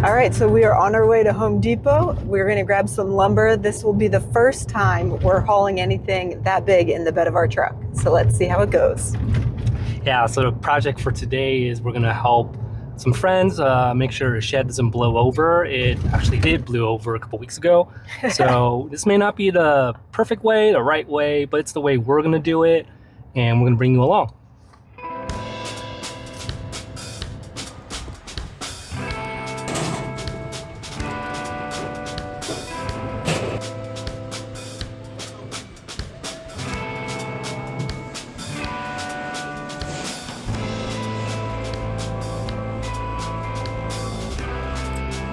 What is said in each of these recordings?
All right, so we are on our way to Home Depot. We're going to grab some lumber. This will be the first time we're hauling anything that big in the bed of our truck. So let's see how it goes. Yeah, so the project for today is we're going to help some friends make sure the shed doesn't blow over. It actually did blow over a couple weeks ago. So this may not be the perfect way, the right way, but it's the way we're going to do it, and we're going to bring you along.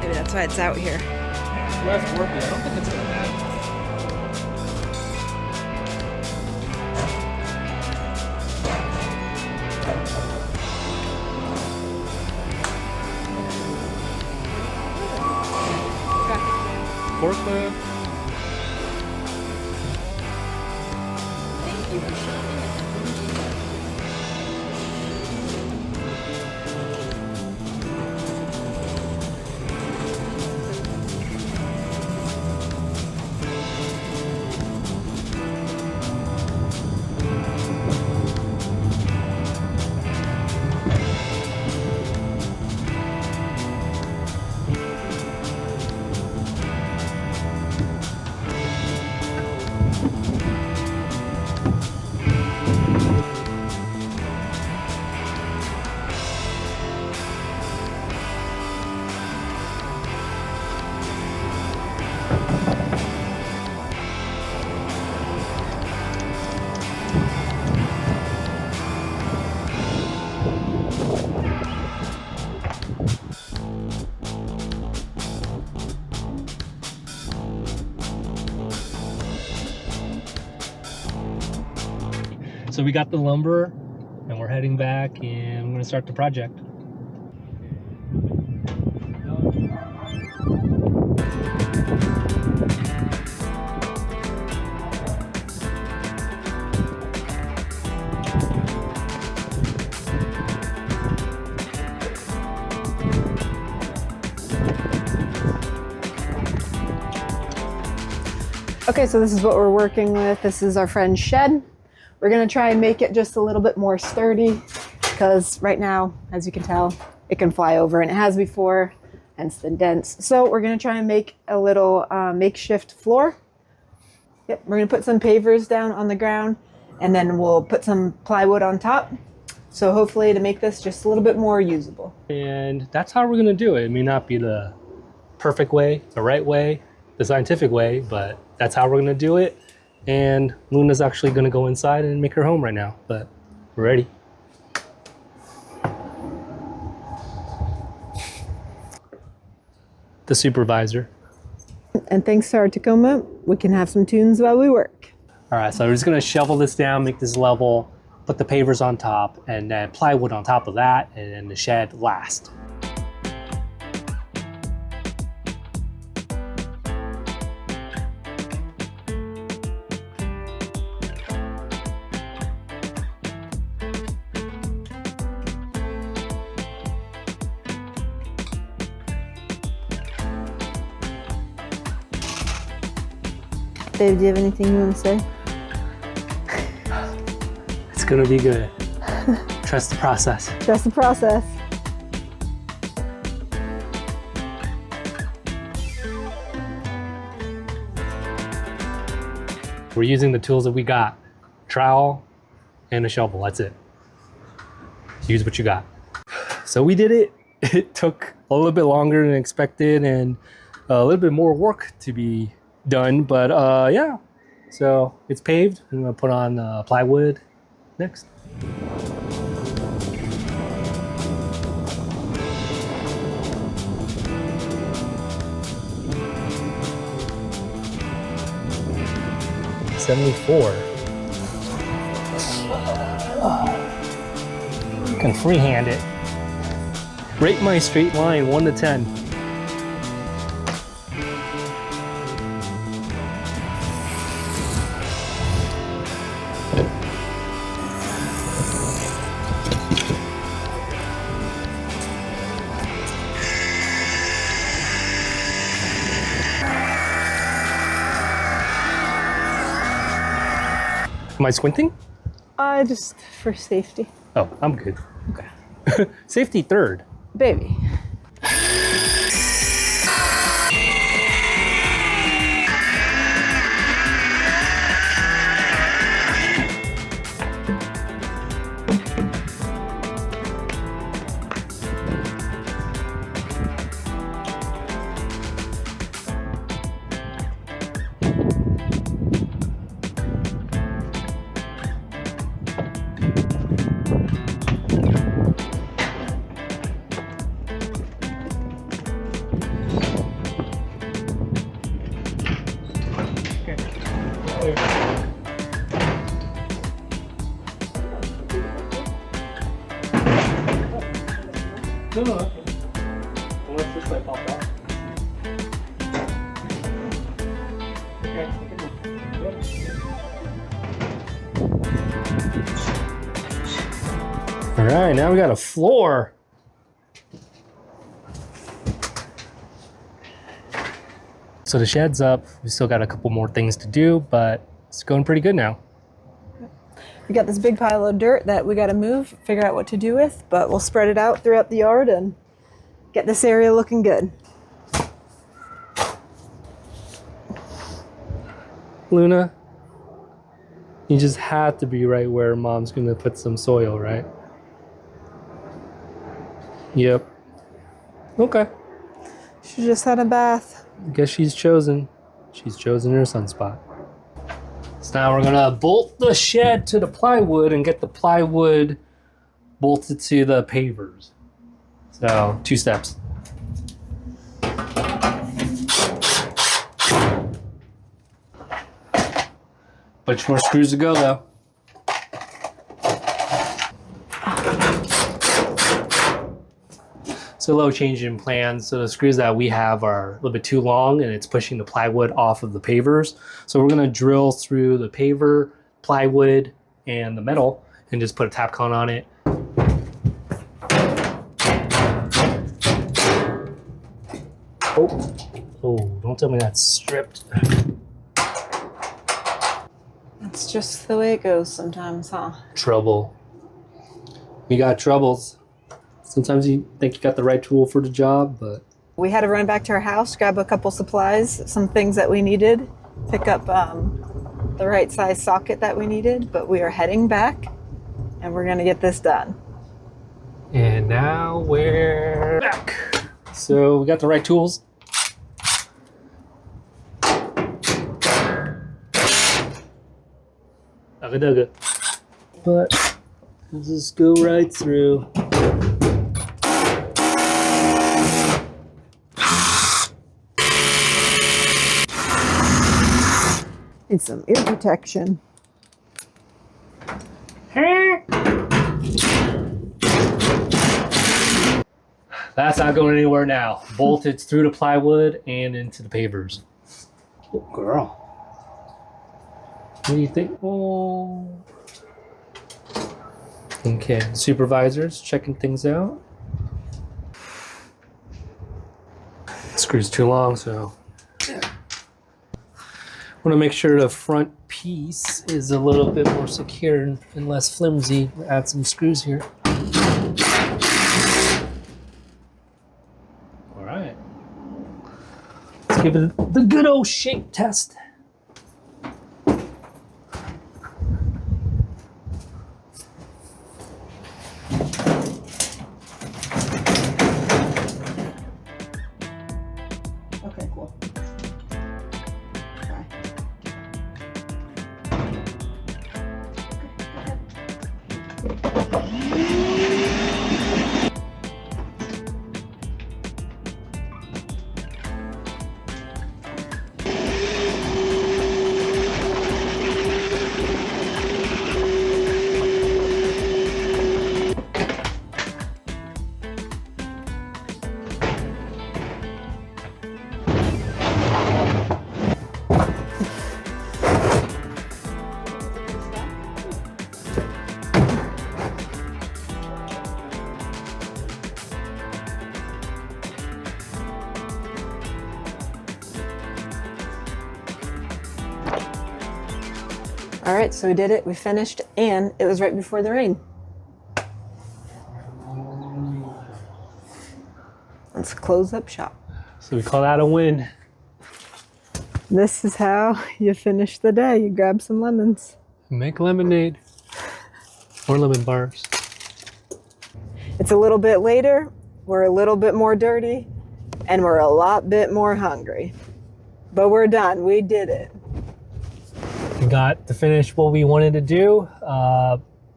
Maybe that's why it's out here. Well, that's working. I don't think it's going to matter. Forklift. Thank you for showing me. So we got the lumber and we're heading back and we're gonna start the project. Okay, so this is what we're working with. This is our friend's shed. We're gonna try and make it just a little bit more sturdy because right now, as you can tell, it can fly over and it has before, hence the dents. So we're gonna try and make a little makeshift floor. Yep, we're gonna put some pavers down on the ground and then we'll put some plywood on top. So hopefully to make this just a little bit more usable. And that's how we're gonna do it. It may not be the perfect way, the right way, the scientific way, but that's how we're gonna do it. And Luna's actually gonna go inside and make her home right now, but we're ready. The supervisor. And thanks to our TACOMA, we can have some tunes while we work. All right, so we're just gonna shovel this down, make this level, put the pavers on top, and then plywood on top of that, and then the shed last. Dave, do you have anything you want to say? It's gonna be good. Trust the process. Trust the process. We're using the tools that we got. Trowel and a shovel, that's it. Use what you got. So we did it. It took a little bit longer than expected and a little bit more work to be done, but yeah. So it's paved. I'm gonna put on plywood next. $74. You can freehand it. Rate my straight line 1 to 10. Am I squinting? Just for safety. Oh, I'm good. Okay. Safety third. Baby. No. Unless this light popped off. All right, now we got a floor. So the shed's up. We still got a couple more things to do, but it's going pretty good now. We got this big pile of dirt that we got to move, figure out what to do with, but we'll spread it out throughout the yard and get this area looking good. Luna, you just had to be right where Mom's gonna put some soil, right? Yep. Okay. She just had a bath. I guess she's chosen her sunspot. So now we're gonna bolt the shed to the plywood and get the plywood bolted to the pavers. So 2 steps. Bunch more screws to go though. It's a little change in plans. So the screws that we have are a little bit too long and it's pushing the plywood off of the pavers. So we're gonna drill through the paver, plywood, and the metal and just put a TACOMA on it. Oh, don't tell me that's stripped. That's just the way it goes sometimes, huh? Trouble. We got troubles. Sometimes you think you got the right tool for the job, but... We had to run back to our house, grab a couple supplies, some things that we needed, pick up the right size socket that we needed, but we are heading back and we're gonna get this done. And now we're back. So we got the right tools. Ugga-dugga. But we'll just go right through. Need some ear protection. That's not going anywhere now. Bolted through the plywood and into the pavers. Oh, girl. What do you think? Oh. Okay, supervisors checking things out. Screw's too long, so want to make sure the front piece is a little bit more secure and less flimsy. Add some screws here. All right. Let's give it the good old shake test. Okay, cool. Okay. All right, so we did it. We finished, and it was right before the rain. Let's close up shop. So we call that a win. This is how you finish the day. You grab some lemons. Make lemonade or lemon bars. It's a little bit later. We're a little bit more dirty, and we're a lot bit more hungry. But we're done. We did it. We got to finish what we wanted to do,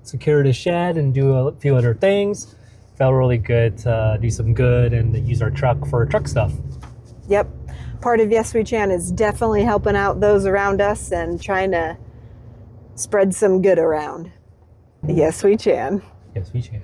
secure the shed and do a few other things. Felt really good to do some good and use our truck for truck stuff. Yep. Part of Yes We Can is definitely helping out those around us and trying to spread some good around. Yes, we can. Yes, we can.